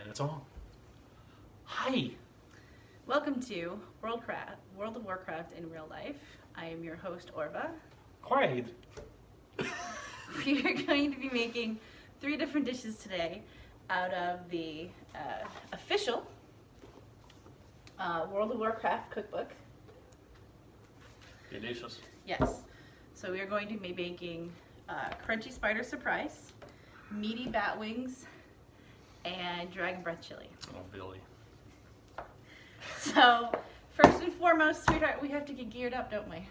It's on. Hi. Welcome to World of Warcraft in real life. I am your host, Orva. Quaid. We are going to be making 3 different dishes today out of the official World of Warcraft cookbook. Delicious. Yes. So we are going to be making crunchy spider surprise, meaty bat wings, and dragon breath chili. Oh, Billy. So, first and foremost, sweetheart, we have to get geared up, don't we?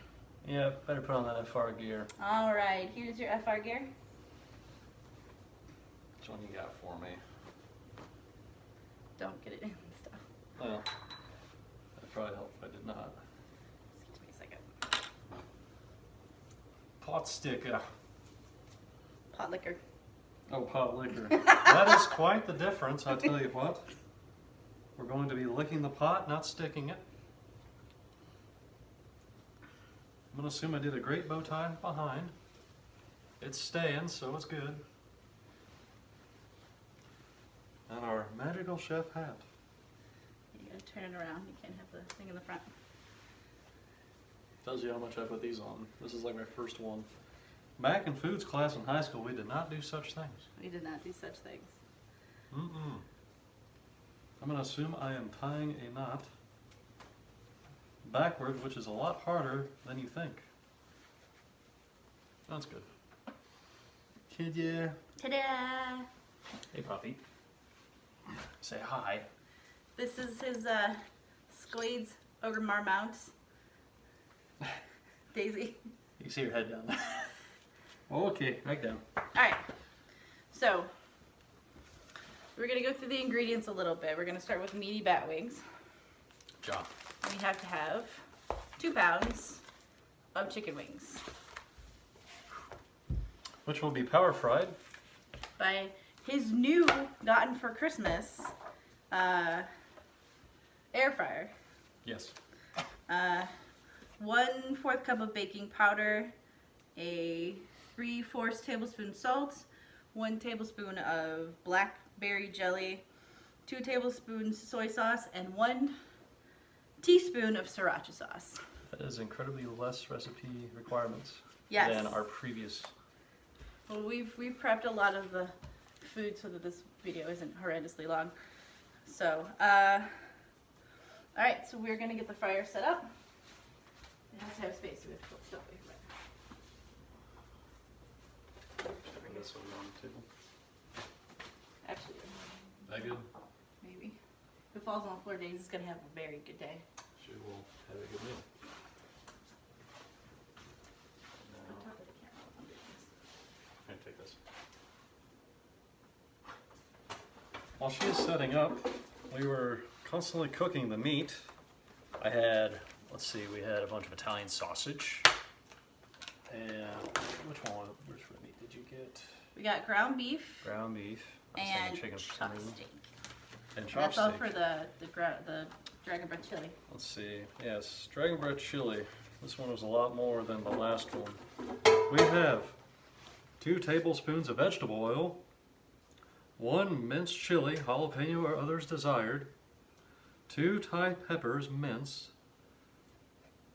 Yeah, better put on that FR gear. All right, here's your FR gear. Which one you got for me? Don't get it in and stuff. Well, that'd probably help if I did not. Excuse me a second. Pot sticker. Pot liquor. Oh, pot liquor. That is quite the difference, I tell you what. We're going to be licking the pot, not sticking it. I'm going to assume I did a great bow tie behind. It's staying, so it's good. And our magical chef hat. You gotta turn it around. You can't have the thing in the front. Tells you how much I put these on. This is like my first one. Back in foods class in high school, we did not do such things. We did not do such things. Mm-mm. I'm going to assume I am tying a knot backward, which is a lot harder than you think. That's good. Kid, yeah. Ta-da! Hey, Poppy. Say hi. This is his Sklade's Ogre Marmount. Daisy. You see your head down there. Okay, back down. Alright, so we're going to go through the ingredients a little bit. We're going to start with meaty bat wings. Job. We have to have 2 pounds of chicken wings Which will be power fried. by his new gotten for Christmas air fryer. Yes. 1/4 cup of baking powder, a 3/4 tablespoon salt, 1 tablespoon of blackberry jelly, 2 tablespoons soy sauce, and 1 teaspoon of sriracha sauce. That is incredibly less recipe requirements Yes. than our previous. Well, we've prepped a lot of the food so that this video isn't horrendously long. So, alright, so we're going to get the fryer set up. It has to have space, so we have to put stuff away from it. This will be on the table. Actually, That good? maybe. If it falls on the floor, Daisy's going to have a very good day. She will have a good meal. Don't talk to the camera. I'm doing this. I'm going to take this. While she is setting up, we were constantly cooking the meat. I had, let's see, we had a bunch of Italian sausage. And which meat did you get? We got ground beef Ground beef. I was and thinking chicken for some reason. chopstick. And That's all chopstick. for the dragon breath chili. Let's see. Yes, dragon breath chili. This one was a lot more than the last one. We have 2 tablespoons of vegetable oil, 1 minced chili, jalapeno or others desired, 2 Thai peppers minced.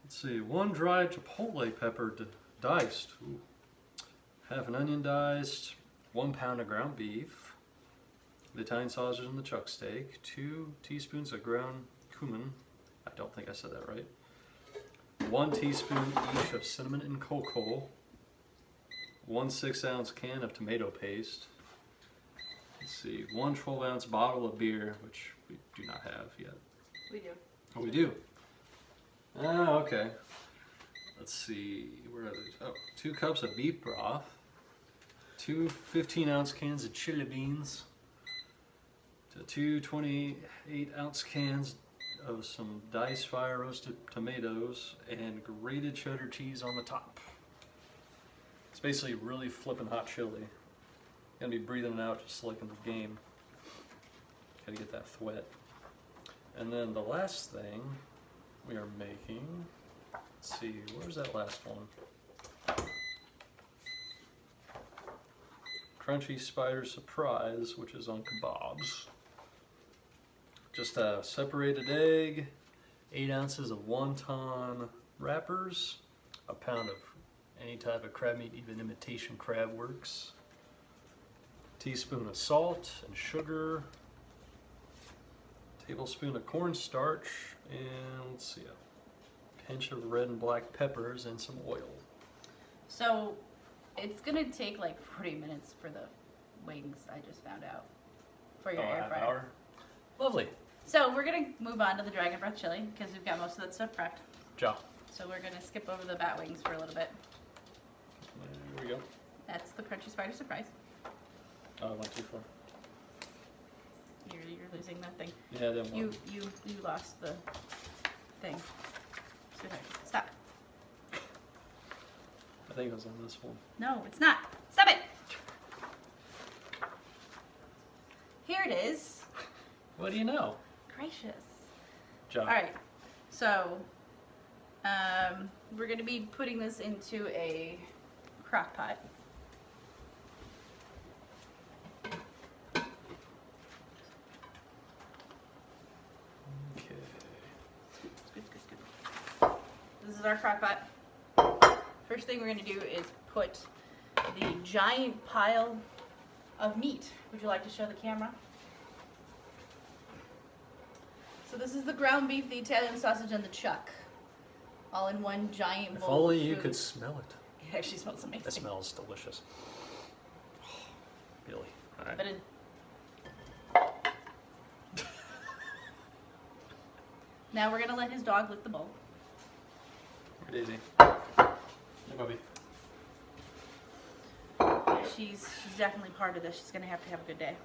Let's see, 1 dried chipotle pepper diced. Ooh. Half an onion diced, 1 pound of ground beef, the Italian sausage and the chuck steak, 2 teaspoons of ground cumin. I don't think I said that right. 1 teaspoon each of cinnamon and cocoa. 1 6-ounce can of tomato paste. Let's see, 1 12-ounce bottle of beer, which we do not have yet. We do. Oh, we do. Ah, okay. Let's see, where are these? Oh, 2 cups of beef broth, 2 15-ounce cans of chili beans, 2 28-ounce cans of some diced fire roasted tomatoes, and grated cheddar cheese on the top. It's basically really flippin' hot chili. Gonna be breathing it out just like in the game. Gotta get that thwet. And then the last thing we are making, let's see, where's that last one? Crunchy Spider Surprise, which is on kebabs. just a separated egg, 8 ounces of wonton wrappers, a pound of any type of crab meat, even imitation crab works, teaspoon of salt and sugar, tablespoon of cornstarch, and let's see, a pinch of red and black peppers and some oil. So it's gonna take like 40 minutes for the wings, I just found out, for your air fryer. Hour. Lovely. So we're gonna move on to the dragon breath chili because we've got most of that stuff prepped. Ja. So we're gonna skip over the bat wings for a little bit. There we go. That's the crunchy spider surprise. Oh, I went too far. You're losing that thing. Yeah, that You one. lost the thing. Stop. I think it was on this one. No, it's not. Stop it. Here it is. What do you know? Gracious. Ja. All right. So we're going to be putting this into a crock pot. Okay. This is our crock pot. First thing we're going to do is put the giant pile of meat. Would you like to show the camera? So this is the ground beef, the Italian sausage, and the chuck, all in one giant If bowl. only of you food. could smell it. It actually smells amazing. It smells delicious. Billy. All right. But it, now we're gonna let his dog lick the bowl. Daisy. Hey, puppy. She's definitely part of this. She's gonna have a good day.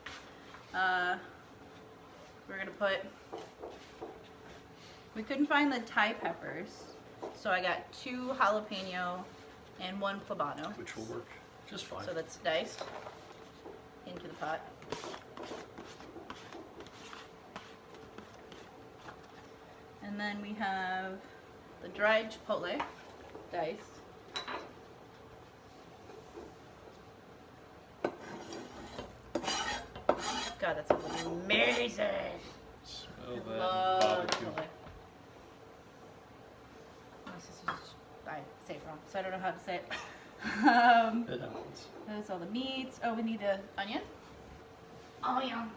We're gonna put. We couldn't find the Thai peppers, so I got 2 jalapeno and 1 poblano. Which will work just fine. So that's diced into the pot. And then we have the dried chipotle diced. God, that sounds amazing. Smell I that love barbecue. chipotle. My sister's, I say it wrong, so I don't know how to say it. It happens. That's all the meats. Oh, we need an onion. Onion.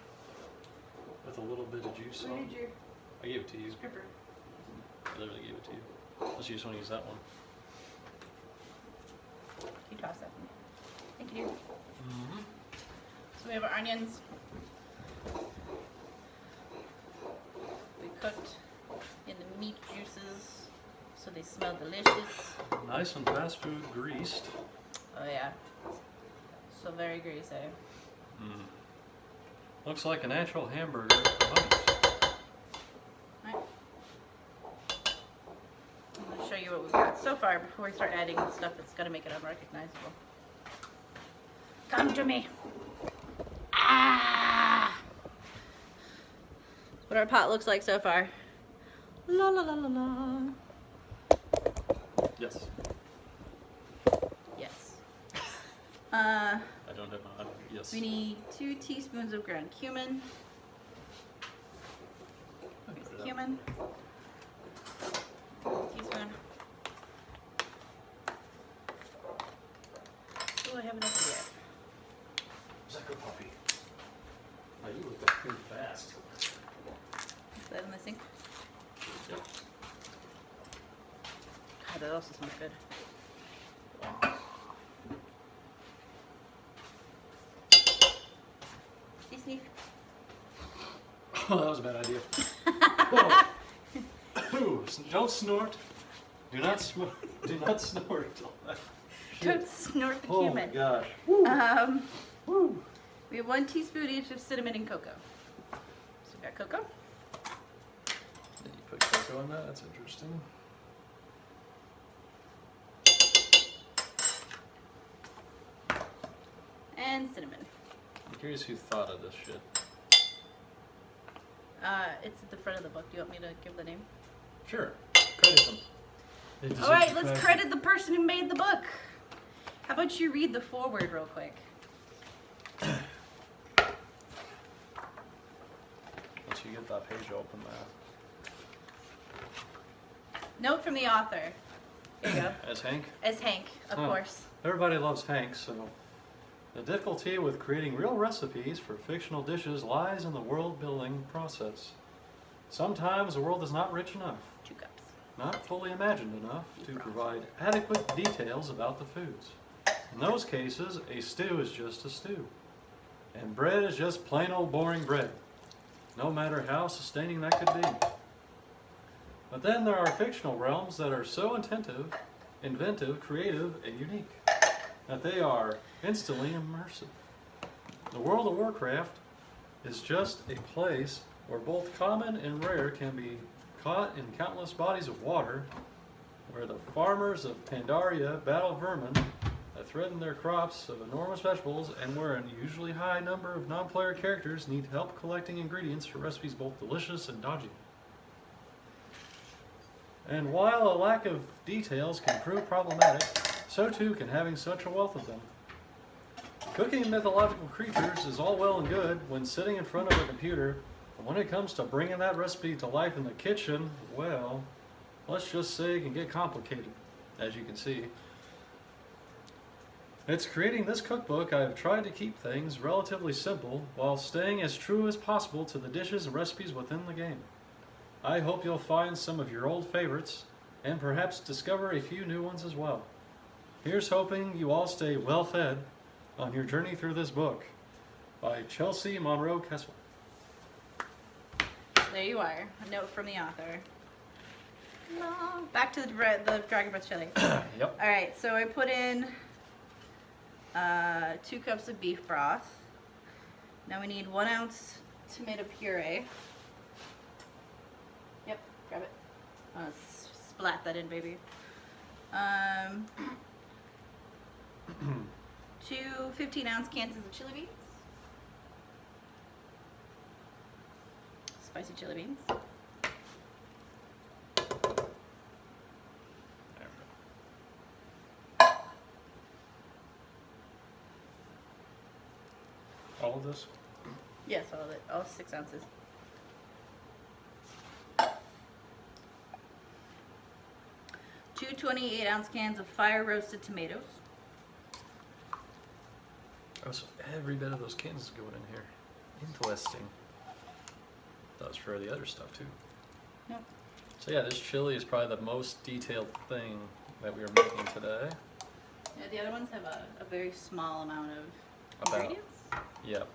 With a little bit of juice Where on. did your I gave it to you. pepper? I literally gave it to you. Unless you just want to use that one. You toss that for me. Thank you, dear. Mm-hmm. So we have our onions. We cooked in the meat juices so they smell delicious. Nice and fast food greased. Oh yeah. So very greasy. Mm. Looks like an actual hamburger. Nice. Right. I'm going to show you what we've got so far before we start adding the stuff that's going to make it unrecognizable. Come to me. Ah! What our pot looks like so far. La la la la la. Yes. Yes. I don't have my yes. We need 2 teaspoons of ground cumin. Here's the cumin. Teaspoon. Oh, I haven't opened yet. Is that good, puppy? Oh, you look up pretty fast. Is that in the sink? Yep. God, that also smells good. Hey, Sneak. Oh, that was a bad idea. Whoa. Ooh, don't snort. Do not snort. Do not snort. Don't snort the Oh my cumin. gosh. Woo. Woo. We have 1 teaspoon each of cinnamon and cocoa. So we got cocoa. Did you put cocoa in that? That's interesting. And cinnamon. I'm curious who thought of this shit. It's at the front of the book. Do you want me to give the name? Sure. Credit them. They deserve All right, the let's credit the person who made the book. How about you read the foreword real quick? Once you you get that page open there. Note from the author. Here you go. As Hank? As Hank, of course. Everybody loves Hank, so the difficulty with creating real recipes for fictional dishes lies in the world-building process. Sometimes the world is not rich enough, 2 cups. not fully imagined enough to provide adequate details about the foods. In those cases, a stew is just a stew. And bread is just plain old boring bread, no matter how sustaining that could be. But then there are fictional realms that are so inventive, creative, and unique that they are instantly immersive. The world of Warcraft is just a place where both common and rare can be caught in countless bodies of water, where the farmers of Pandaria battle vermin that threaten their crops of enormous vegetables, and where an usually high number of non-player characters need help collecting ingredients for recipes both delicious and dodgy. And while a lack of details can prove problematic, so too can having such a wealth of them. Cooking mythological creatures is all well and good when sitting in front of a computer, but when it comes to bringing that recipe to life in the kitchen, well, let's just say it can get complicated, as you can see. It's creating this cookbook I have tried to keep things relatively simple while staying as true as possible to the dishes and recipes within the game. I hope you'll find some of your old favorites and perhaps discover a few new ones as well. Here's hoping you all stay well fed on your journey through this book by Chelsea Monroe Kessel. There you are. A note from the author. No. Back to the dragon breath chili. Yep. All right, so I put in 2 cups of beef broth. Now we need 1 ounce tomato puree. Yep, grab it. Splat that in, baby. 2 15-ounce cans of chili beans. Spicy chili beans. All of this? Yes, all of it. All 6 ounces. Two 28-ounce cans of fire roasted tomatoes. Oh, so every bit of those cans is going in here. Interesting. That was for the other stuff too. Nope. So yeah, this chili is probably the most detailed thing that we are making today. Yeah, the other ones have a very small amount of About. ingredients. Yep.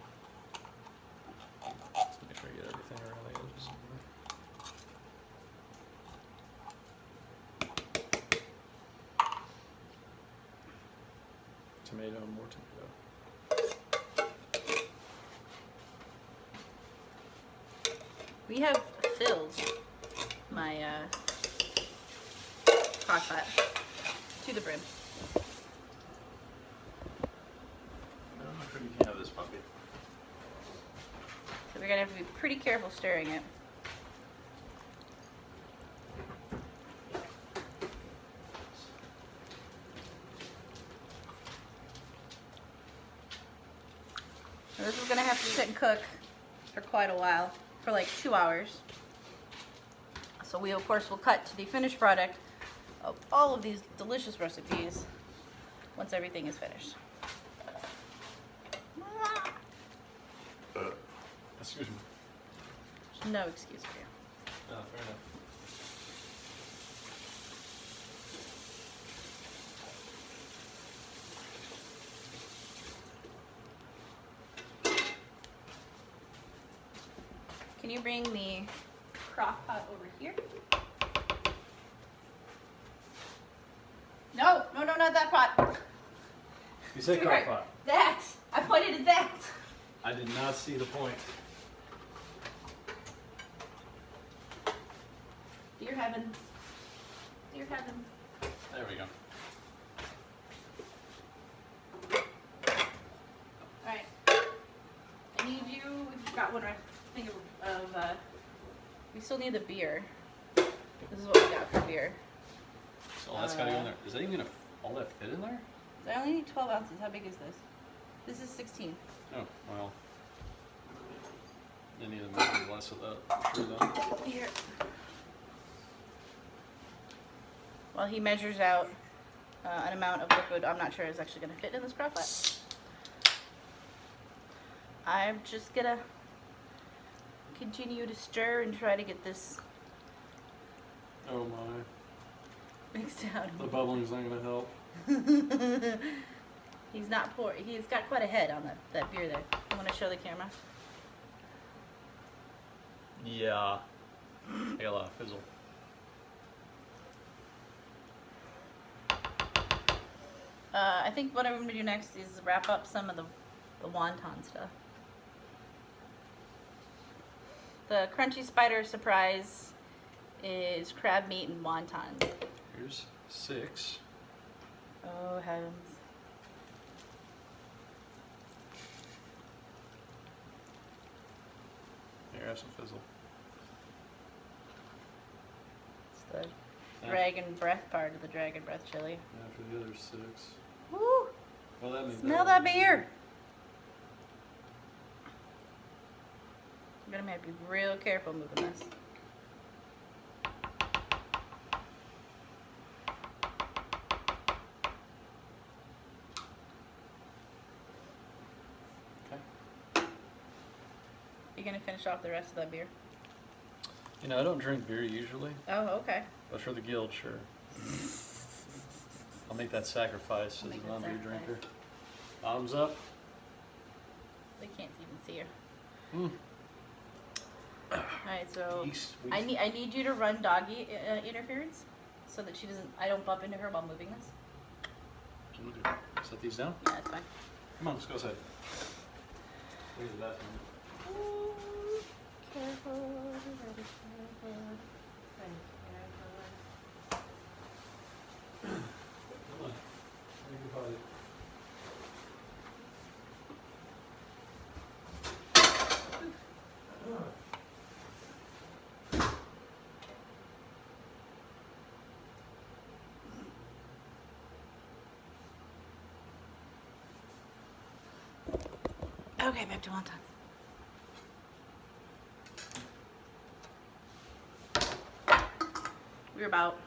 Let's make sure I get everything around the edges. Tomato, more tomato. We have filled my crock pot to the brim. I'm sure you can have this puppy. So we're gonna have to be pretty careful stirring it. So this is gonna have to sit and cook for quite a while, for like 2 hours. So we of course will cut to the finished product of all of these delicious recipes once everything is finished. Excuse me. There's no excuse for you. No, fair enough. Can you bring the crock pot over here? No, not that pot. You said crock pot. That. I pointed at that. I did not see the point. Dear heavens. Dear heavens. There we go. Alright. I need you. We've got one right. Think of we still need the beer. This is what we got for beer. So all that's gotta go in there. Is that even gonna all that fit in there? I only need 12 ounces. How big is this? This is 16. Oh, well. Then either make it less of that. I'm sure though. Here. While he measures out an amount of liquid I'm not sure is actually going to fit in this crock pot, I'm just going to continue to stir and try to get this Oh my. mixed out. The bubbling's not gonna help. He's not he's got quite a head on that beer there. You want to show the camera? Yeah. I got a lot of fizzle. I think what I'm going to do next is wrap up some of the wonton stuff. The Crunchy Spider Surprise is crab meat and wonton. Here's 6. Oh, heavens. Here, have some fizzle. It's the dragon breath part of the dragon breath chili. After the other 6. Woo! Well, that means Smell that beer! I'm gonna have to be real careful moving this. Okay. You gonna finish off the rest of that beer? You know, I don't drink beer usually, Oh, okay. but for the guild, sure. I'll make that sacrifice as Make a that non-beer sacrifice. drinker. Bottoms up. They can't even see her. Mm. Alright, so Yeast, I yeast. need you to run doggy interference so that she doesn't. I don't bump into her while moving this. We'll do. Set these down. Yeah, that's fine. Come on, let's go outside. Here's the bathroom. Ooh, careful, very careful, very careful. Come on. Make your body. Okay, back to wontons. We're about,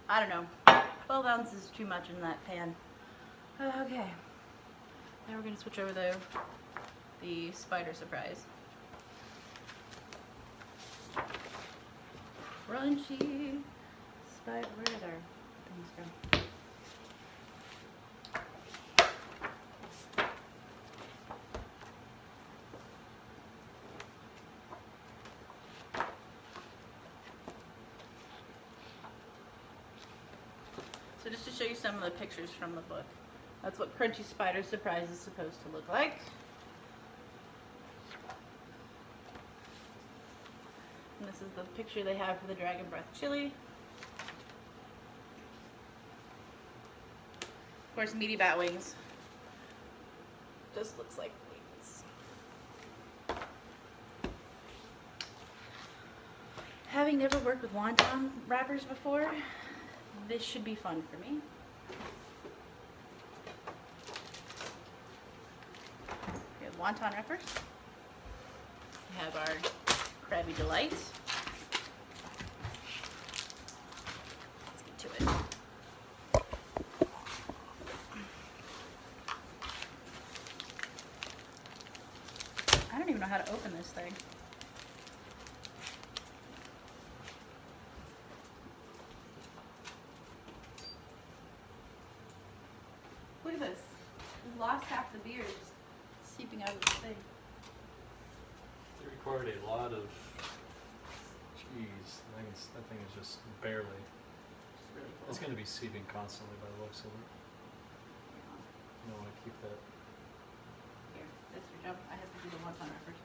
I don't know, 12 ounces is too much in that pan. Okay. Now we're going to switch over the spider surprise. Crunchy spider. Where did our things go? So just to show you some of the pictures from the book. That's what Crunchy Spider Surprise is supposed to look like. And this is the picture they have for the Dragon Breath chili. Of course, meaty bat wings. Just looks like wings. Having never worked with wonton wrappers before, this should be fun for me. We have wonton wrappers. We have our Krabby Delight. Let's get to it. I don't even know how to open this thing. Look at this. We've lost half the beer just seeping out of this thing. They required a lot of cheese. That thing is just barely. It's really cool. It's going to be seeping constantly by the looks of it. You don't want to keep that. Here, that's your job. I have to do the wonton wrappers.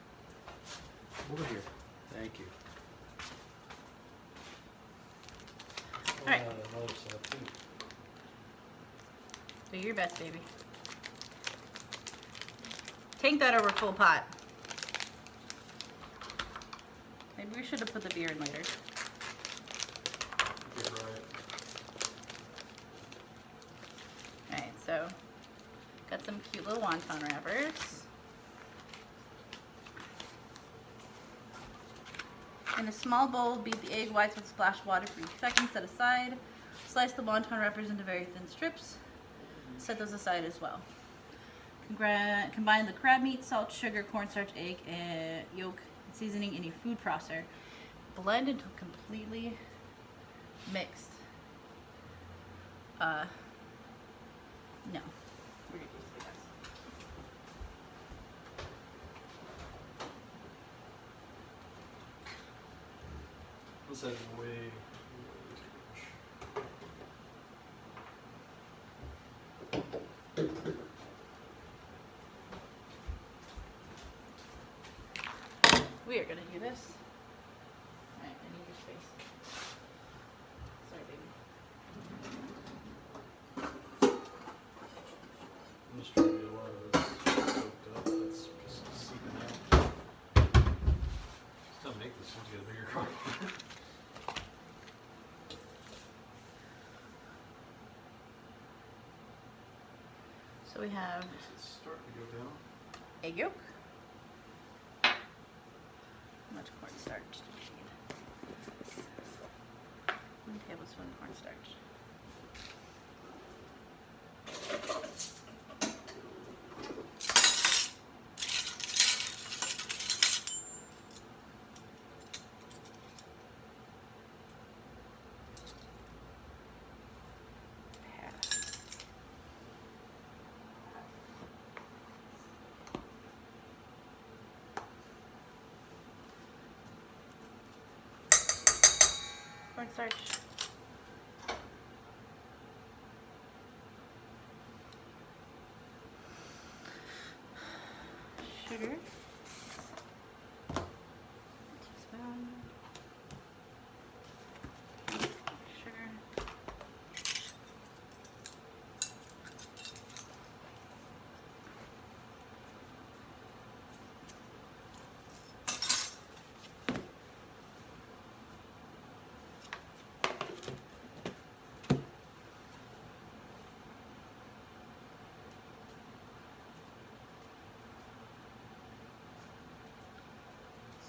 Over here. Thank you. All right. Another side too. Do your best, baby. Tank that over full pot. Maybe we should have put the beer in later. You're right. Alright, so got some cute little wonton wrappers. In a small bowl, beat the egg whites with splash water for each second. Set aside. Slice the wonton wrappers into very thin strips. Set those aside as well. Combine the crab meat, salt, sugar, cornstarch, egg, and yolk, seasoning in a food processor. Blend until completely mixed. No. We're gonna use the gas. This is way too much. We are gonna do this. Alright, I need your space. Sorry, baby. I'm just trying to get a lot of this soaked up. That's just seeping out. Just don't make this into a bigger crock. So we have It's starting to go down. egg yolk. How much cornstarch do you need? 1 tablespoon cornstarch. Cornstarch. Sugar. Teaspoon. Sugar.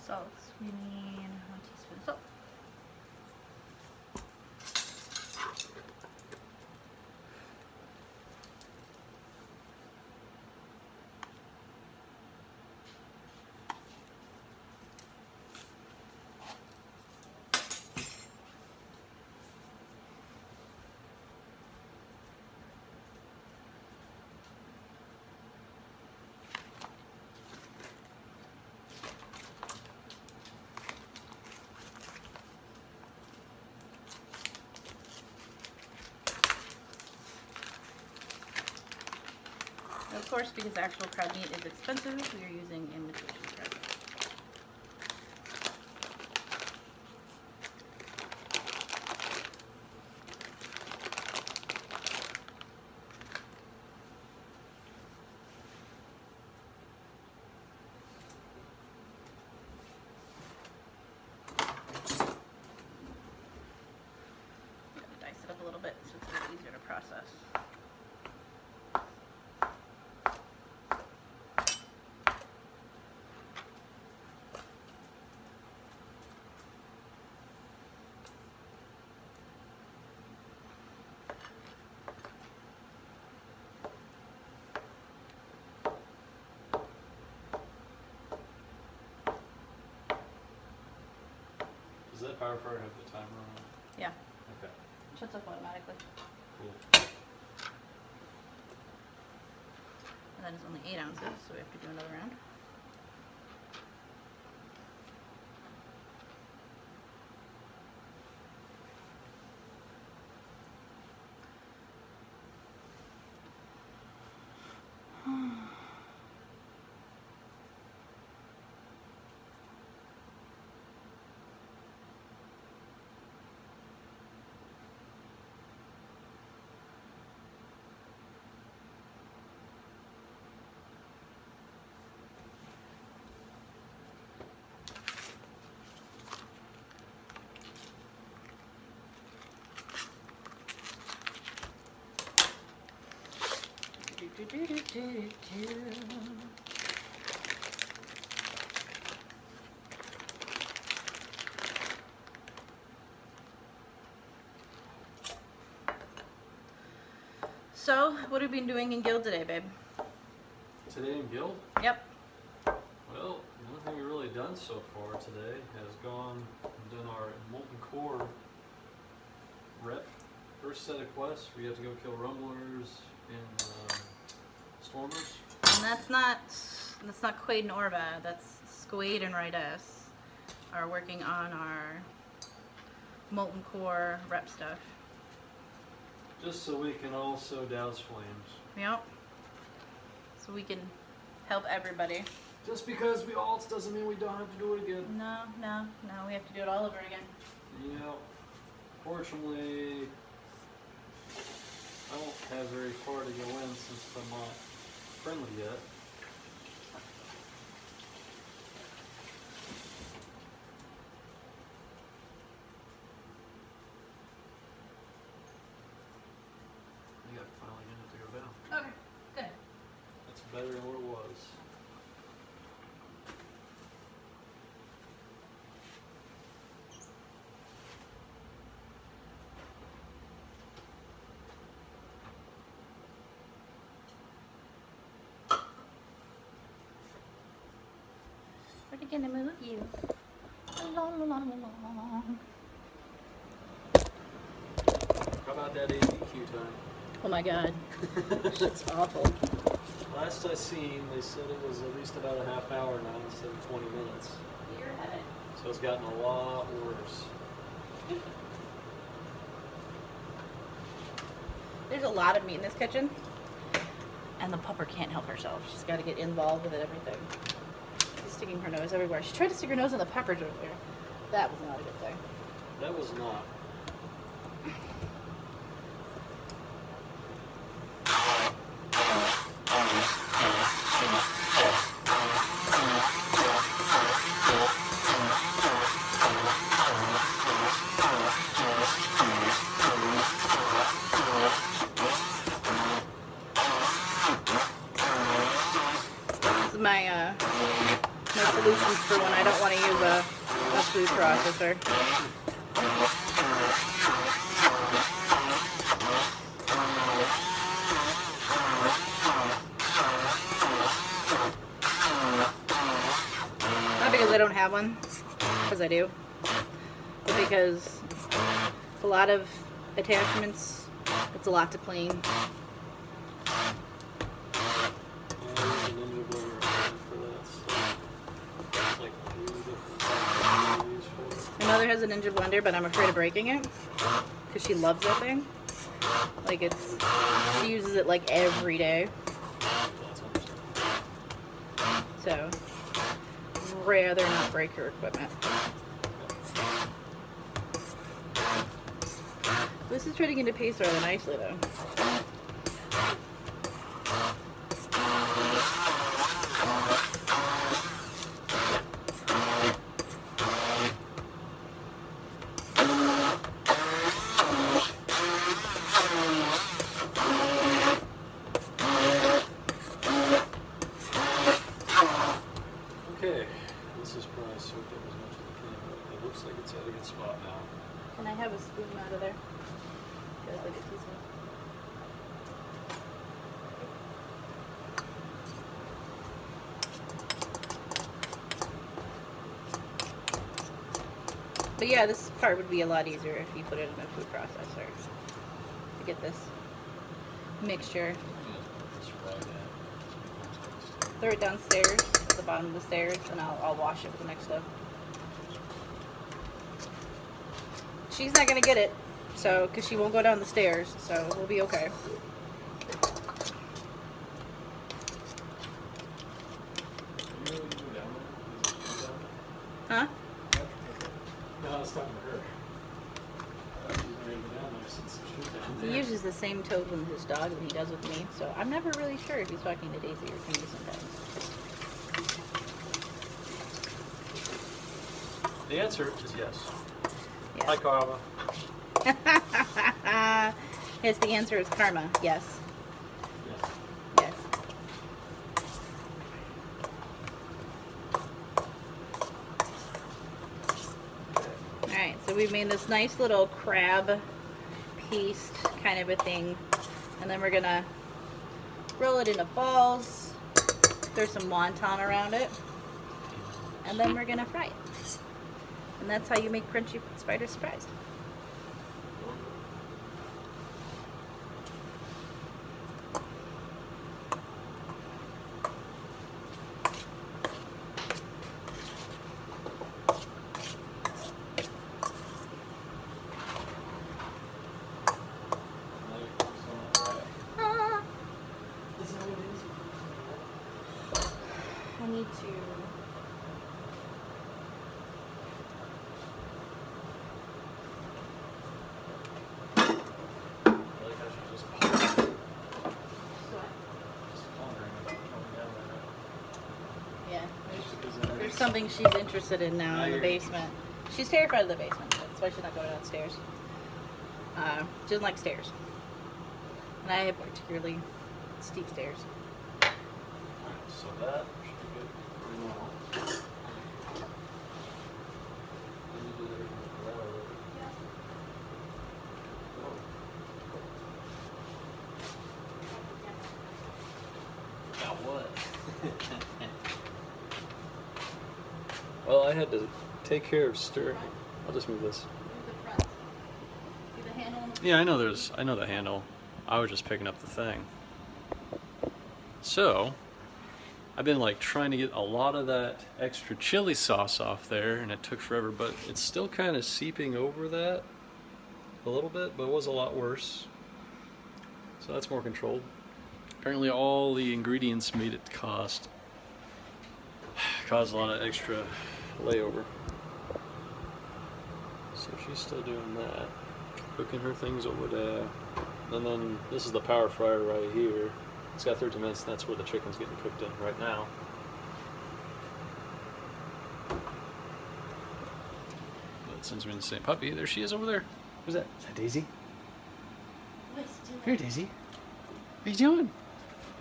Salt. We need 1 teaspoon salt. And of course, because actual crab meat is expensive, we are using imitation crab meat. I'm gonna dice it up a little bit so it's a little easier to process. Does that power fryer have the timer on? Yeah, Okay, shuts off automatically. cool. And that is only 8 ounces, so we have to do another round. So, what have you been doing in Guild today, babe? Today in Guild? Yep. Well, the only thing we've really done so far today has gone and done our Molten Core rep. First set of quests, we have to go kill rumblers and stormers. And that's not Quaid and Orva, that's Squade and Rydes are working on our Molten Core rep stuff. Just so we can also douse flames. Yep. So we can help everybody. Just because we alt doesn't mean we don't have to do it again. No, we have to do it all over again. Yeah. Fortunately, I don't have very far to go in since I'm not friendly yet. I got finally get it to go down. Okay, good. That's better than what it was. We're gonna move you. La, la, la, la, la. How about that ABQ time? Oh my god. It's awful. Last I seen, they said it was at least about a half hour now instead of 20 minutes. You're headed. So it's gotten a lot worse. There's a lot of meat in this kitchen, and the pupper can't help herself. She's got to get involved with it, everything. She's sticking her nose everywhere. She tried to stick her nose in the peppers over there. That was not a good thing. That was not. This is my solutions for when I don't want to use a food processor. Not because I don't have one, because I do, but because a lot of attachments, it's a lot to clean. My mother has a Ninja blender, but I'm afraid of breaking it because she loves that thing. Like she uses it like every day. So, rather not break her equipment. This is turning into paste rather nicely though. Can I have a spoon out of there? Like a teaspoon. But yeah, this part would be a lot easier if you put it in a food processor to get this mixture. Throw it downstairs at the bottom of the stairs, and I'll wash it with the next stuff. She's not gonna get it, so because she won't go down the stairs, so we'll be okay. Huh? No, I was talking to her. He uses the same tone with his dog that he does with me, so I'm never really sure if he's talking to Daisy or to me sometimes. The answer is yes. Yes. Hi, Karma. Yes, the answer is karma. Yes. Yes. Yes. Alright, so we've made this nice little crab paste kind of a thing And then we're gonna roll it into balls. There's some wonton around it. And then we're gonna fry it. And that's how you make crunchy spider surprise. I need to. Yeah, there's something she's interested in now in the basement. She's terrified of the basement. That's why she's not going downstairs. She doesn't like stairs. And I have particularly steep stairs. So that should be good for now. Now what? Well, I had to take care of stir. I'll just move this. See the handle? Yeah, I know the handle. I was just picking up the thing. So, I've been like trying to get a lot of that extra chili sauce off there, and it took forever, but it's still kind of seeping over that a little bit, but it was a lot worse. So that's more controlled. Apparently all the ingredients made it caused a lot of extra layover. So she's still doing that, cooking her things over there. And then this is the power fryer right here. It's got 13 minutes, and that's where the chicken's getting cooked in right now. But since we're in the same puppy, there she is over there. Who's that? Is that Daisy? Here, Daisy. What are you doing?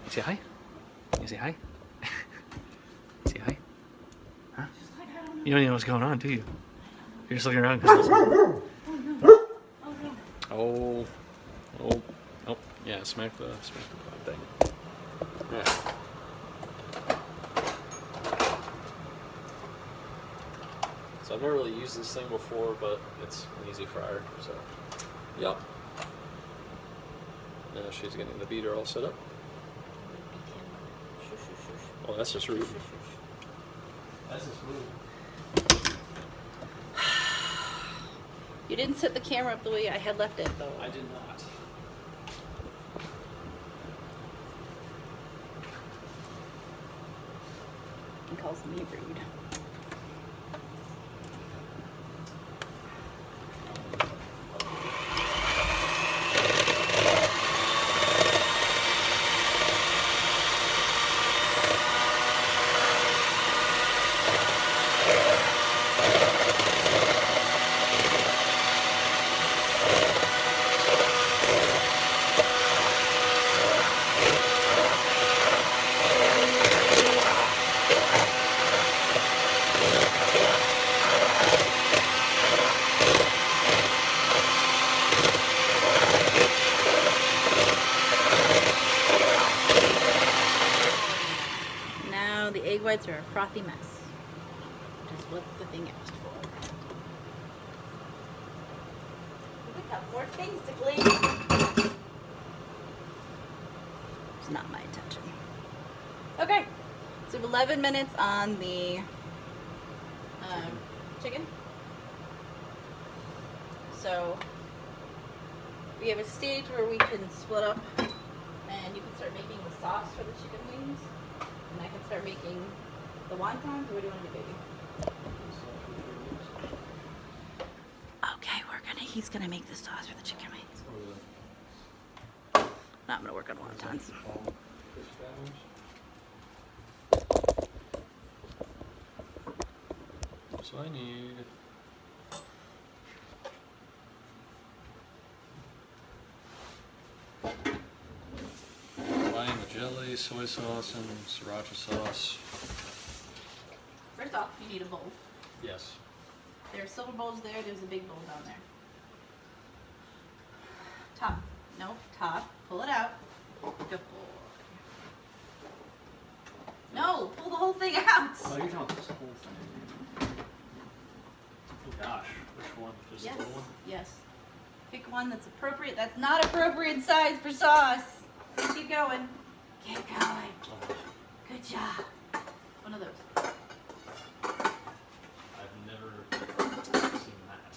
You say hi? You say hi? Say hi? Huh? You don't even know what's going on, do you? You're just looking around because oh, yeah, smack the pod thing. Yeah. So I've never really used this thing before, but it's an easy fryer, so yep. Now she's getting the beater all set up. Oh, that's just rude. That's just rude. You didn't set the camera up the way I had left it, though. I did not. He calls me rude. Egg whites are a frothy mess, which is what the thing asked for. We have more things to clean. It's not my intention. Okay, so we have 11 minutes on the chicken. So we have a stage where we can split up, and you can start making the sauce for the chicken wings. And I can start making the wontons, or what do you want to do, baby? Okay, he's gonna make the sauce for the chicken wings. Now I'm gonna work on wontons. So I need jelly, soy sauce, and sriracha sauce. First off, you need a bowl. Yes. There are silver bowls there. There's a big bowl down there. Top. Pull it out. Good boy. No, pull the whole thing out. Oh, you're talking this whole thing. Oh gosh, which one? Just Yes. the little one? Yes. Pick one that's appropriate. That's not appropriate size for sauce. Keep going. Keep going. Oh, Good job. One of those. I've never seen that.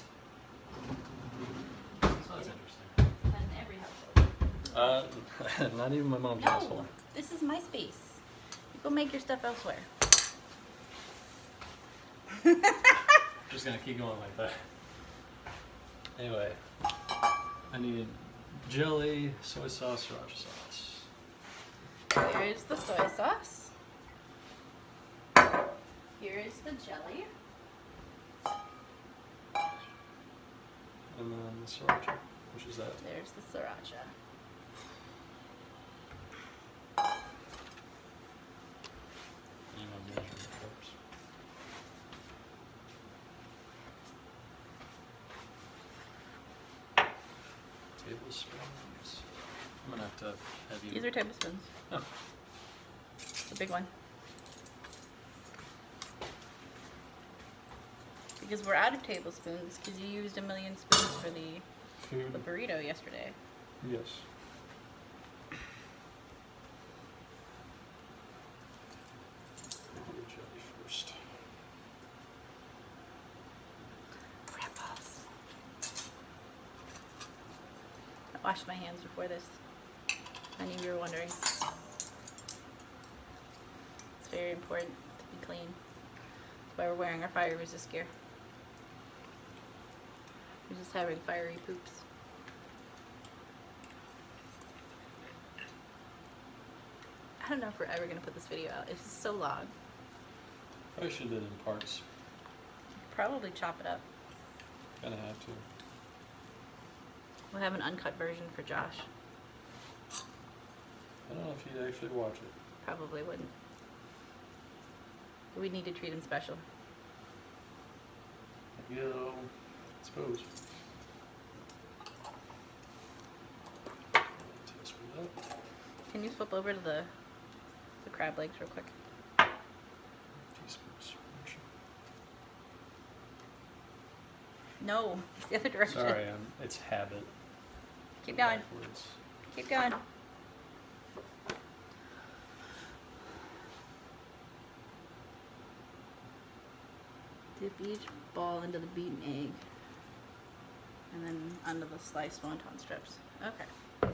So that's interesting. Not in every household. Not even my mom's No, household. this is my space. You go make your stuff elsewhere. Just gonna keep going like that. Anyway, I need jelly, soy sauce, sriracha sauce. Here's the soy sauce. Here is the jelly. And then the sriracha, which is that. There's the sriracha. And I'm measuring cups. Tablespoons. I'm gonna have to have you. These are tablespoons. Oh. The big one. Because we're out of tablespoons because you used 1,000,000 spoons for the Food. burrito yesterday. Yes. Maybe the jelly first. Grandpa's. I washed my hands before this. I knew you were wondering. It's very important to be clean. That's why we're wearing our fire resist gear. We're just having fiery poops. I don't know if we're ever going to put this video out. It's just so long. Probably should do it in parts. Probably chop it up. Gonna have to. We'll have an uncut version for Josh. I don't know if he'd actually watch it. Probably wouldn't. But we need to treat him special. Yeah, I suppose. Tablespoon up. Can you flip over to the crab legs real quick? Teaspoon sriracha. No, it's the other direction. Sorry, it's habit. Keep going. Backwards. Keep going. Dip each ball into the beaten egg. And then onto the sliced wonton strips. Okay. So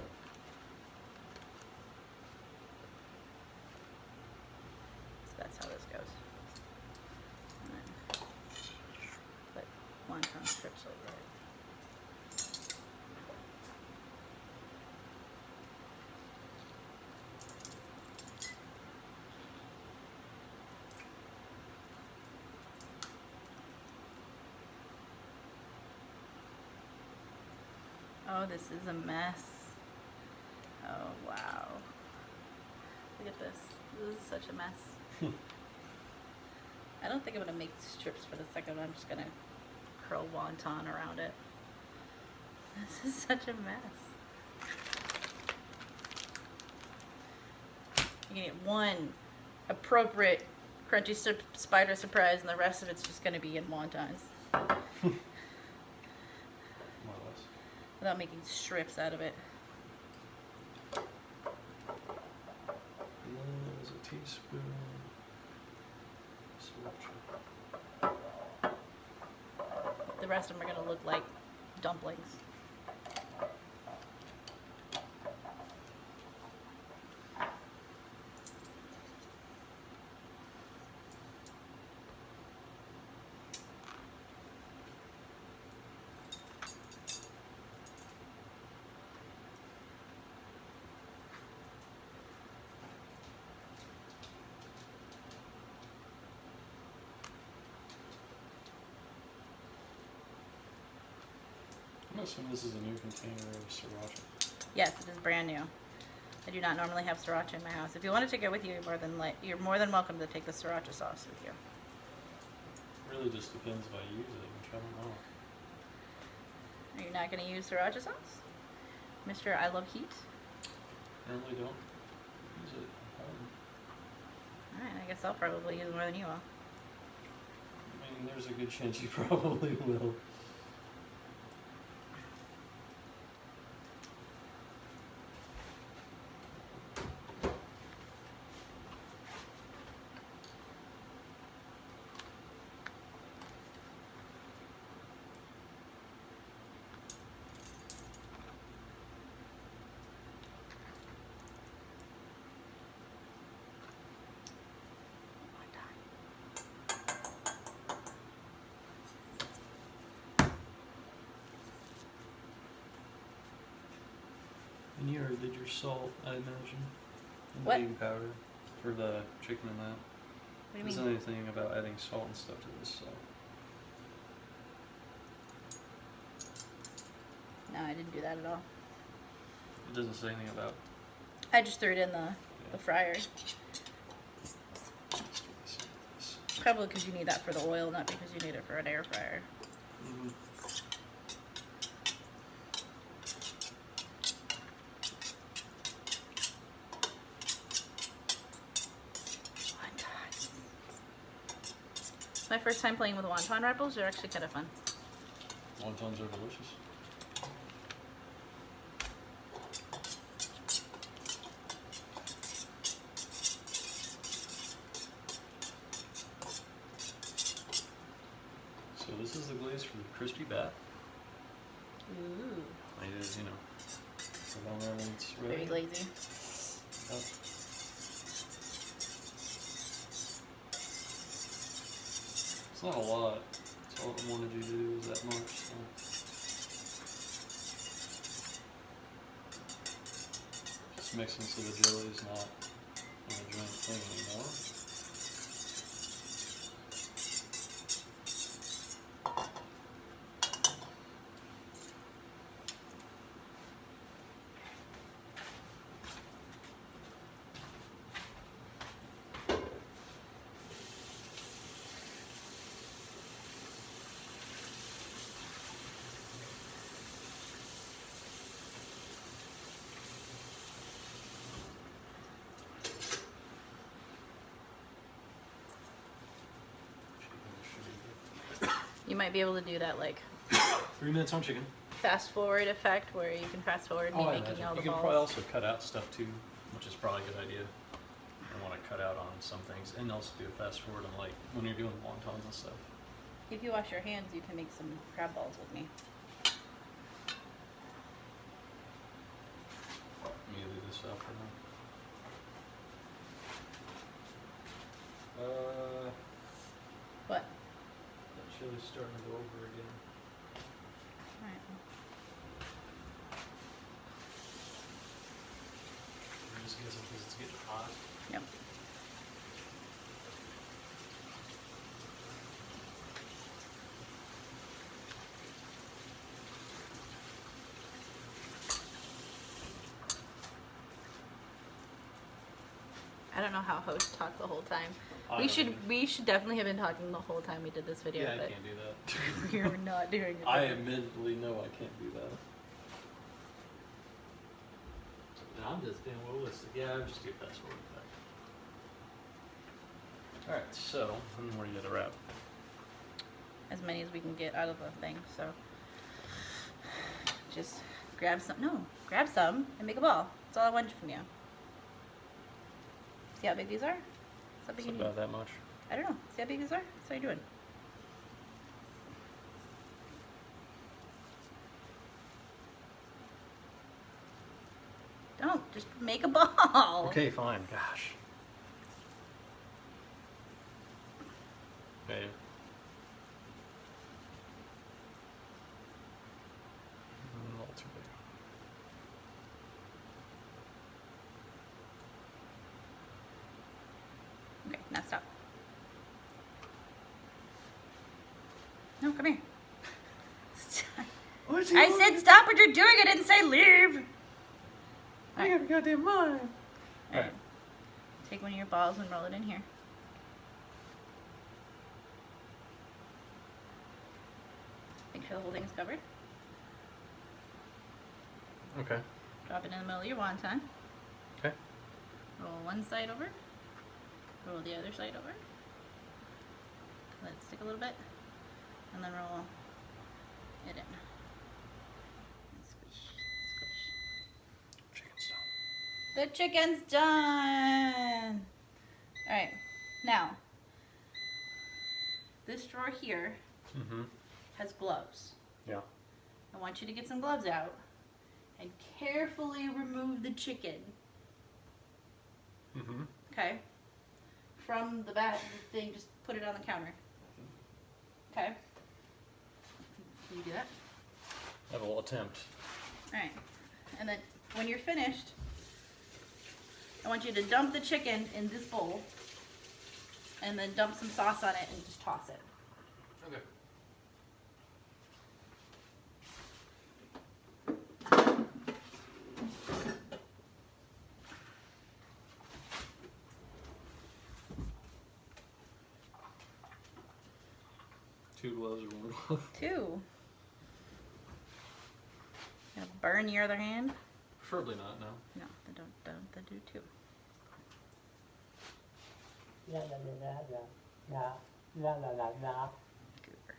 that's how this goes. And then put wonton strips over it. Oh, this is a mess. Oh, wow. Look at this. This is such a mess. I don't think I'm going to make strips for the second one. I'm just going to curl wonton around it. This is such a mess. You're going to get one appropriate crunchy spider surprise, and the rest of it's just going to be in wontons. More or less. Without making strips out of it. And then there's a teaspoon. Sriracha. The rest of them are going to look like dumplings. I'm assuming this is a new container of sriracha. Yes, it is brand new. I do not normally have sriracha in my house. If you want to take it with you, you're more than welcome to take the sriracha sauce with you. Really just depends if I use it, which I don't know. Are you not going to use sriracha sauce? Mr. I love heat? Apparently don't use it. Alright, I guess I'll probably use more than you will. I mean, there's a good chance you probably will. And you already did your salt, I imagine. And What? baking powder for the chicken and that. What do you Isn't mean? anything about adding salt and stuff to this, so. No, I didn't do that at all. It doesn't say anything about. I just threw it in the fryer. This. Probably because you need that for the oil, not because you need it for an air fryer. Mm-hmm. It's my first time playing with wonton wrappers. They're actually kind of fun. Wontons are delicious. So this is the glaze for the crispy bat. Ooh, It is, you know, the long run when it's very ready. glazy. Yep. It's not a lot. That's all I wanted you to do is that much. So. Just mixing so the jelly's not in a joint thing anymore. You might be able to do that like 3 minutes on chicken. fast forward effect where you can fast forward me I making imagine. all the You can balls. probably also cut out stuff too, which is probably a good idea. I want to cut out on some things, and also do a fast forward on like when you're doing wontons and stuff. If you wash your hands, you can make some crab balls with me. Let me leave this out for now. What? That chili's starting to go over again. Alright. I'm just guessing because it's getting hot. Yep. I don't know how hosts talk the whole time. We should definitely have been talking the whole time we did this video, Yeah, I but can't do that. we're not doing it. I admittedly know I can't do that. No, I'm just being realistic. Yeah, I would just do fast forward effect. Alright, so, where do you get the wrap? As many as we can get out of the thing, so just grab some and make a ball. That's all I wanted from you. See how big these are? See how big It's you need? about that much. I don't know. See how big these are? That's how you're doing. Don't. Just make a ball. Okay, fine. Gosh. Okay. A little too big. Okay, now stop. No, come here. Stop. I said stop what you're doing. I didn't say leave. I got a goddamn mind. Alright. Take one of your balls and roll it in here. Make sure the whole thing is covered. Okay. Drop it in the middle of your wonton. Roll one side over. Roll the other side over. Let it stick a little bit. And then roll it in. And squish, squish. Chicken's done. The chicken's done! Alright, now, this drawer here has gloves. Yeah. I want you to get some gloves out and carefully remove the chicken. Okay? From the back thing, just put it on the counter. Okay? Can you do that? I will attempt. Alright. And then when you're finished, I want you to dump the chicken in this bowl and then dump some sauce on it and just toss it. Okay. Two gloves or one glove? Two. Gonna burn your other hand? Preferably not, no. No, then don't do two. La la la la la la la la la. Goober.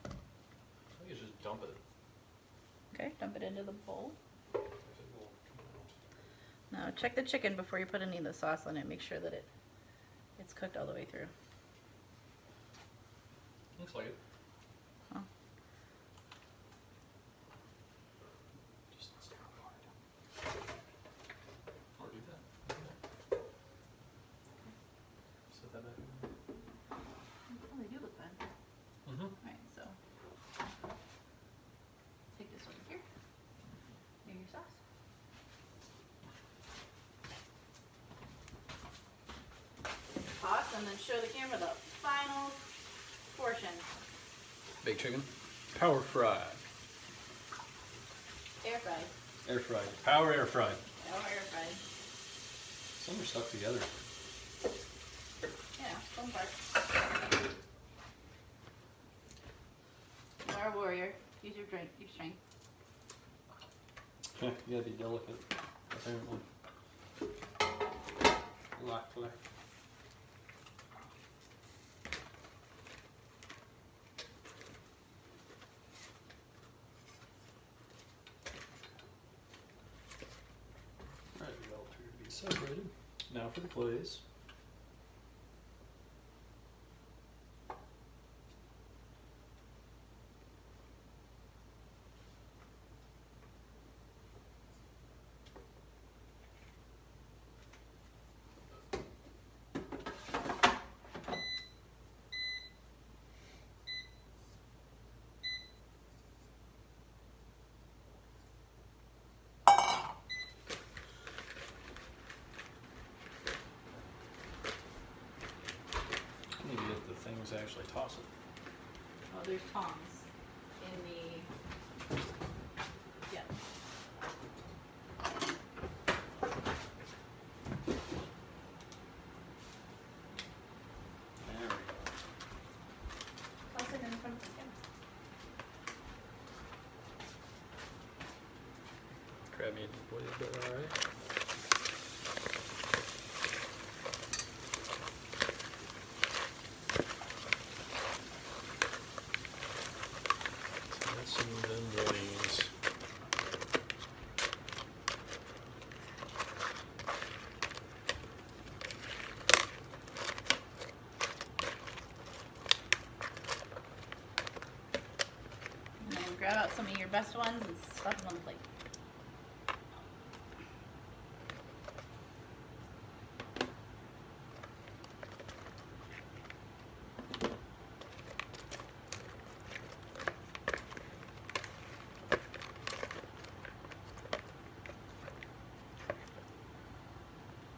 I think you just dump it. Okay, dump it into the bowl. If it will come out. Now check the chicken before you put any of the sauce on it. Make sure that it's cooked all the way through. Looks like it. Oh. Just stay on hard. Or do that. Do that. Set that back in. Oh, they do look good. Alright, so take this over here. Make your sauce. Toss and then show the camera the final portion. Baked chicken. Power fried. Air fried. Air fried. Power air fried. No air fried. Some are stuck together. Yeah, some parts. You are a warrior. Use your strength. Yeah, you gotta be delicate, apparently. Likely. Alright, we all two to be separated. Now for the glaze. I need to get the things to actually toss it. Oh, there's tongs in the. Yeah. There we go. Toss it in front of the camera. Crab meat and blade, but alright. That's some them brains. And then grab out some of your best ones and stuff them on the plate.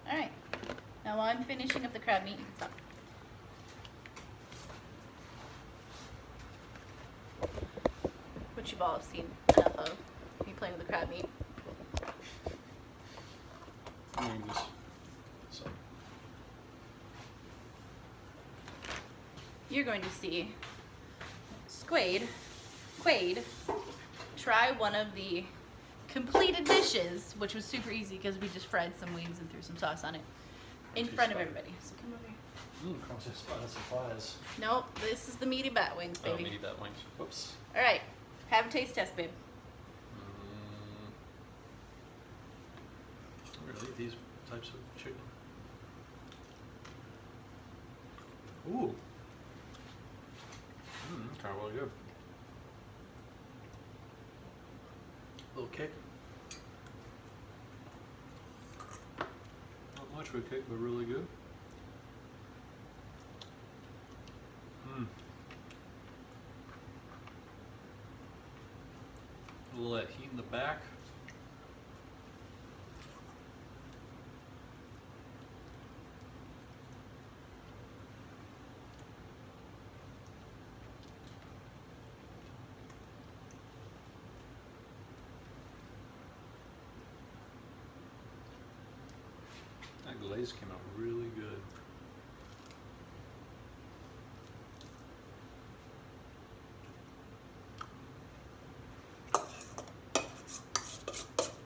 Alright, now while I'm finishing up the crab meat, you can stop. Which you've all seen enough of. Me playing with the crab meat. I mean, just so. you're going to see Quaid try one of the completed dishes, which was super easy because we just fried some wings and threw some sauce on it in front of everybody. So come over here. Crunchy spider supplies. Nope, this is the meaty bat wings, baby. Oh, meaty bat wings. Whoops. All right, have a taste test, babe. Really, these types of chicken. Ooh. Kind of really good. Little kick. Not much of a kick, but really good. A little of that heat in the back. That glaze came out really good.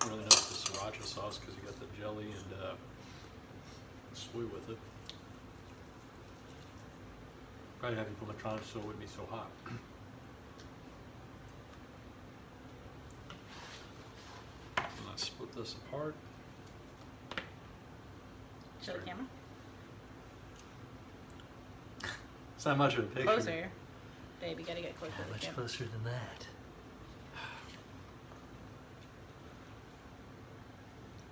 Really nice the sriracha sauce because you got the jelly and soy with it. Probably having from the conch so it wouldn't be so hot. Let's split this apart. Show the camera. It's not much of a picture. Closer. Babe, you gotta get closer to the Much camera. closer than that.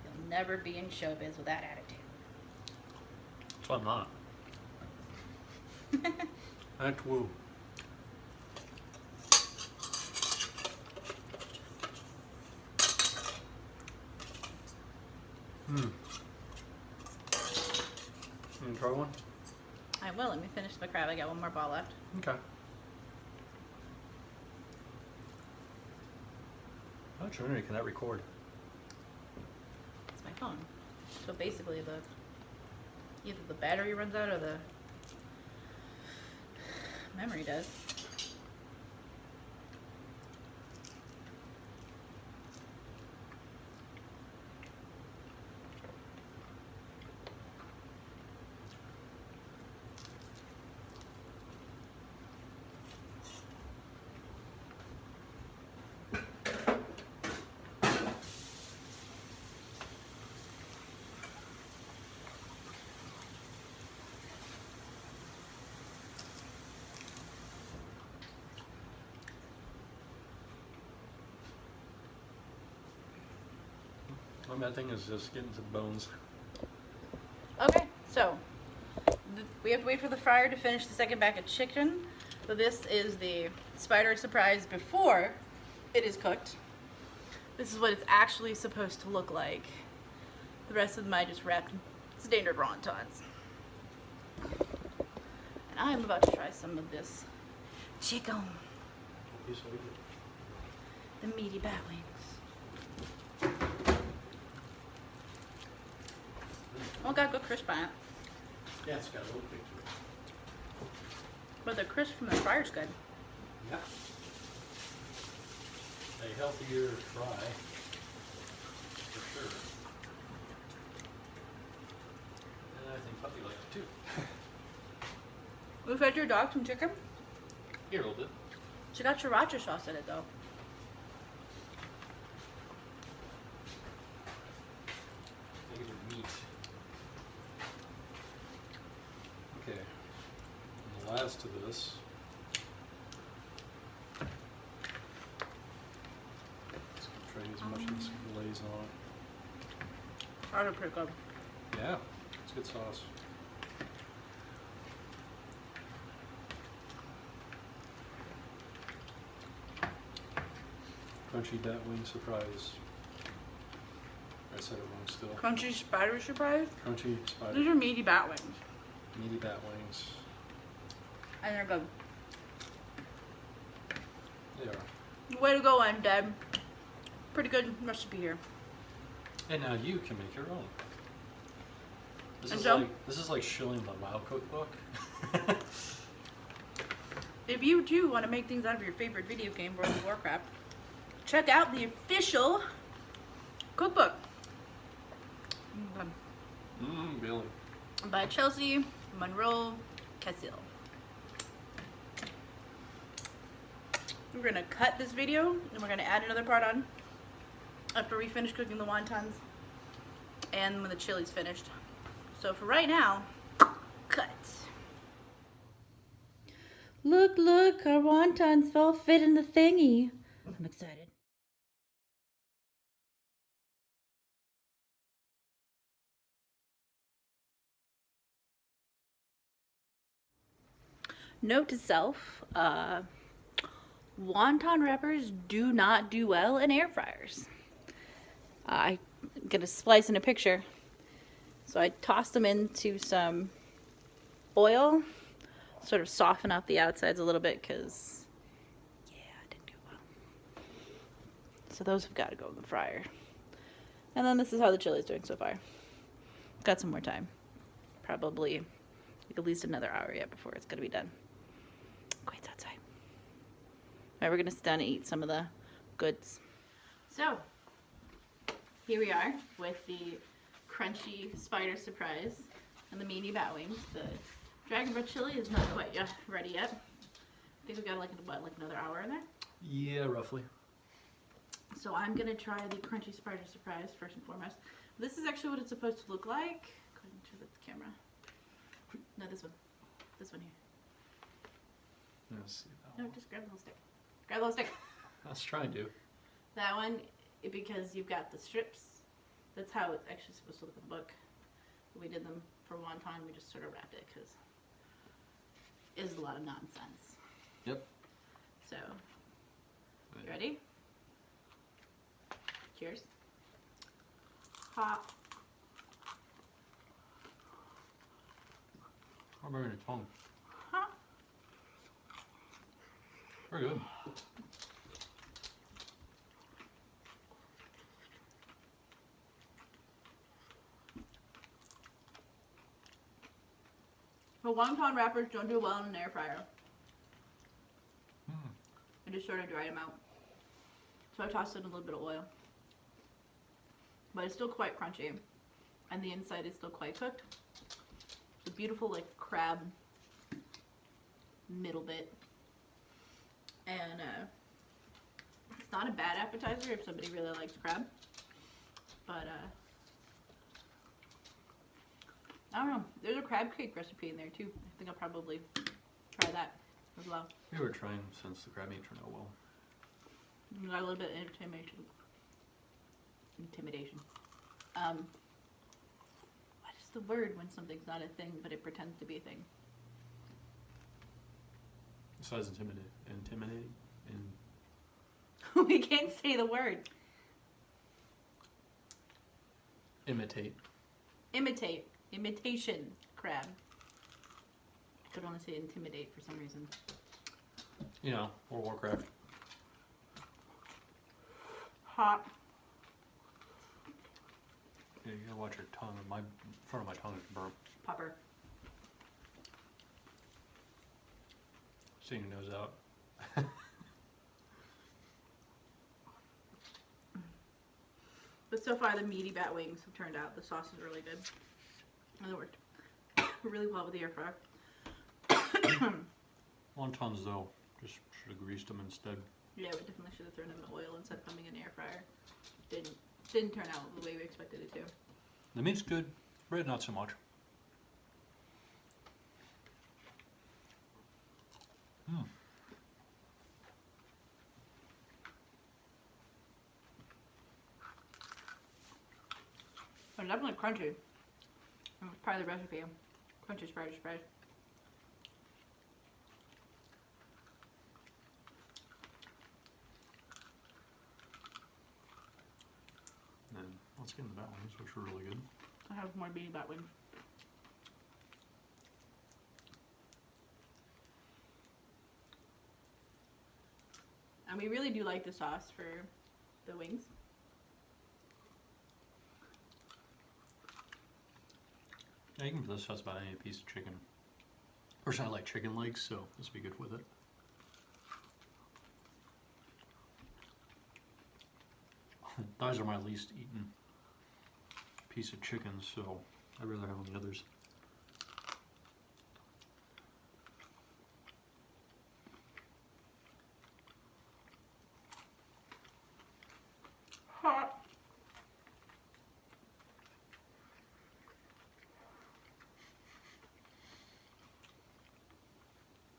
You'll never be in showbiz with that attitude. That's why I'm not. That's woo. You gonna try one? I will. Let me finish my crab. I got one more ball left. Okay. I'm not sure can that record? It's my phone. So basically, either the battery runs out or the memory does. My bad thing is just getting to the bones. Okay, so we have to wait for the fryer to finish the second batch of chicken. So this is the spider surprise before it is cooked. This is what it's actually supposed to look like. The rest of them I just wrapped in standard wontons. And I'm about to try some of this chicken, the meaty bat wings. Oh, got good crisp on it. Yeah, it's got a little bit to it. But the crisp from the fryer's good. Yeah. A healthier fry, for sure. And I think Puppy likes it too. We fed your dog some chicken. Here, a little bit. She got sriracha sauce in it though. Look at the meat. Okay. And the last of this. Let's try as much of this glaze on it. That was pretty good. Yeah, it's good sauce. Crunchy bat wing surprise. I said it wrong still. Crunchy spider surprise. Crunchy spider. These are meaty bat wings. Meaty bat wings. And they're good. They are. Way to go, Undead. Pretty good recipe here. And now you can make your own. And Joe? This is like shilling the WoW cookbook. If you too want to make things out of your favorite video game, World of Warcraft, check out the official cookbook Billy. by Chelsea Monroe Casil. We're gonna cut this video and we're gonna add another part on after we finish cooking the wontons and when the chili's finished. So for right now, cut. Look, look, our wontons all fit in the thingy. I'm excited. Note to self, wonton wrappers do not do well in air fryers. I'm gonna splice in a picture. So I tossed them into some oil, sort of soften up the outsides a little bit because, yeah, it didn't do well. So those have got to go in the fryer. And then this is how the chili's doing so far. Got some more time. Probably at least another hour yet before it's gonna be done. Wait, it's outside. All right, we're gonna sit down and eat some of the goods. So, here we are with the crunchy spider surprise and the meaty bat wings. The dragon bread chili is not quite ready yet. I think we got like another hour in there. Yeah, roughly. So I'm gonna try the crunchy spider surprise first and foremost. This is actually what it's supposed to look like. Go ahead and show that to the camera. No, this one. This one here. Let's see that No, one. just grab the whole stick. Grab the whole stick. I was trying to. That one, because you've got the strips. That's how it's actually supposed to look in the book. We did them for wonton. We just sort of wrapped it because it's a lot of nonsense. Yep. So, you ready? Cheers. Hot. How about your tongue? Hot. Very good. But wonton wrappers don't do well in an air fryer. I just sort of dried them out. So I tossed in a little bit of oil. But it's still quite crunchy. And the inside is still quite cooked. It's a beautiful like crab middle bit. And it's not a bad appetizer if somebody really likes crab. But I don't know. There's a crab cake recipe in there too. I think I'll probably try that as well. We were trying since the crab meat turned out well. We got a little bit of intimidation. What is the word when something's not a thing but it pretends to be a thing? Besides intimidating. We can't say the word. Imitate. Imitate. Imitation crab. I could only say intimidate for some reason. You know, or Warcraft. Hot. Yeah, you gotta watch your tongue. My front of my tongue is burnt. Popper. Sticking your nose out. But so far the meaty bat wings have turned out. The sauce is really good. And it worked really well with the air fryer. Wontons though, just should have greased them instead. Yeah, we definitely should have thrown them in oil instead of putting in the air fryer. Didn't turn out the way we expected it to. The meat's good, bread not so much. But definitely crunchy. It's part of the recipe. Crunchy spider surprise. And let's get into that one, which are really good. I have more beanie bat wings. And we really do like the sauce for the wings. Yeah, you can put this sauce about any piece of chicken. Personally, I like chicken legs, so this would be good with it. Those are my least eaten piece of chicken, so I'd rather have the others. Hot.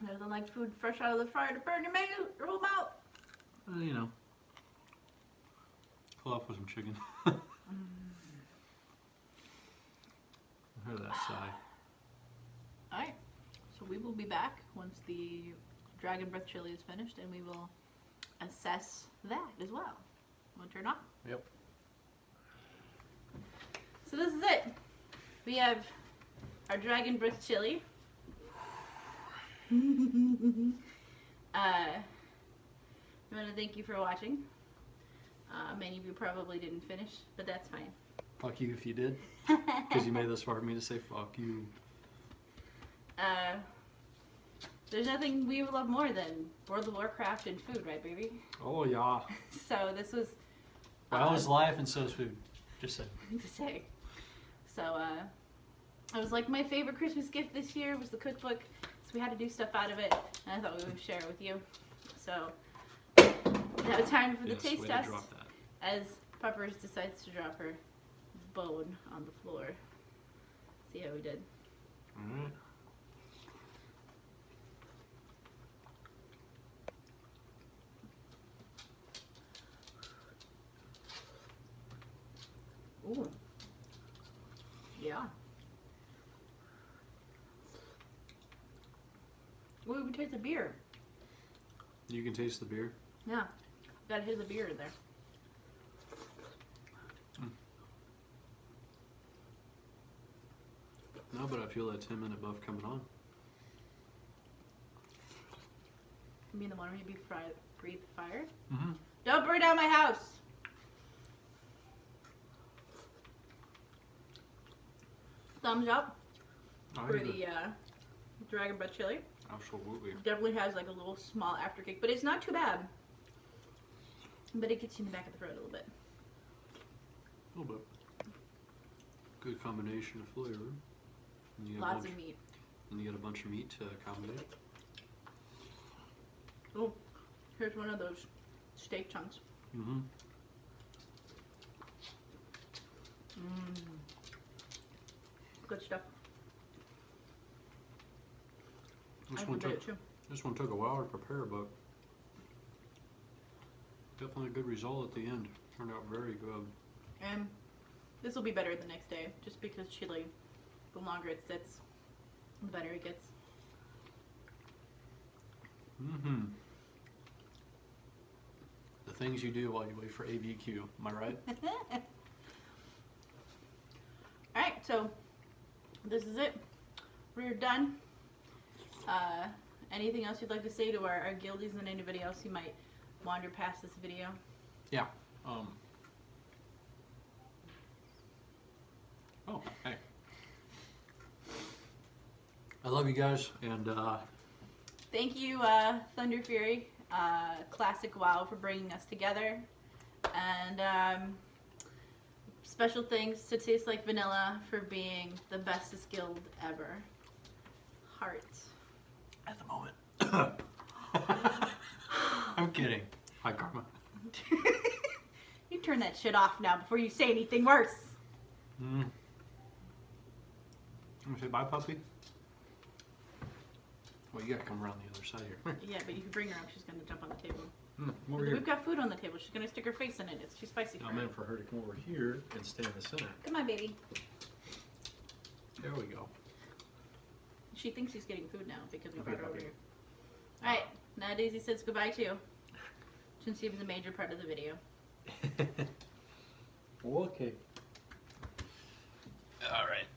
Nothing like food fresh out of the fryer to burn your whole mouth. You know, pull off with some chicken. I heard that sigh. Alright, so we will be back once the dragon breath chili is finished, and we will assess that as well. Want to turn on? Yep. So this is it. We have our dragon breath chili. I want to thank you for watching. Many of you probably didn't finish, but that's fine. Fuck you if you did. Because you made this far for me to say fuck you. There's nothing we love more than World of Warcraft and food, right, baby? Oh, yeah. So this was... WoW is life and so is food. Just saying. to say. So, it was like my favorite Christmas gift this year was the cookbook. So we had to do stuff out of it, and I thought we would share it with you. So, now it's time for the taste test. Drop that. As Peppers decides to drop her bone on the floor. See how we did. Alright. Ooh. Yeah. Ooh, we can taste the beer. You can taste the beer? Yeah. Gotta hear the beer in there. No, but I feel that 10-minute buff coming on. You mean the one where you breathe fire? Mm-hmm. Don't burn down my house! Thumbs up for the dragon breath chili. Absolutely. Definitely has like a little small afterkick, but it's not too bad. But it gets you in the back of the throat a little bit. A little bit. Good combination of flavor. And you get Lots of meat. And you get a bunch of meat to accommodate. Oh, here's one of those steak chunks. Mm-hmm. Mmm. Good stuff. This one took a while to prepare, but definitely a good result at the end. Turned out very good. And this will be better the next day, just because chili, the longer it sits, the better it gets. Mm-hmm. The things you do while you wait for ABQ, am I right? Alright, so this is it. We're done. Anything else you'd like to say to our guildies and anybody else who might wander past this video? Yeah. Oh, hey. I love you guys, and thank you, Thunder Fury, Classic WoW, for bringing us together. And special thanks to Taste Like Vanilla for being the bestest guild ever. Hearts. at the moment. I'm kidding. Hi, Karma. You turn that shit off now before you say anything worse. I'm gonna say bye, puppy. Well, you gotta come around the other side here. Yeah, but you can bring her up. She's gonna jump on the table. Over here. We've got food on the table. She's gonna stick her face in it. It's too spicy for I her. meant for her to come over here and stay in the center. Come on, baby. There we go. She thinks she's getting food now because we Okay, brought her over okay. here. Alright, now Daisy says goodbye too. Since she was a major part of the video. Okay. All right.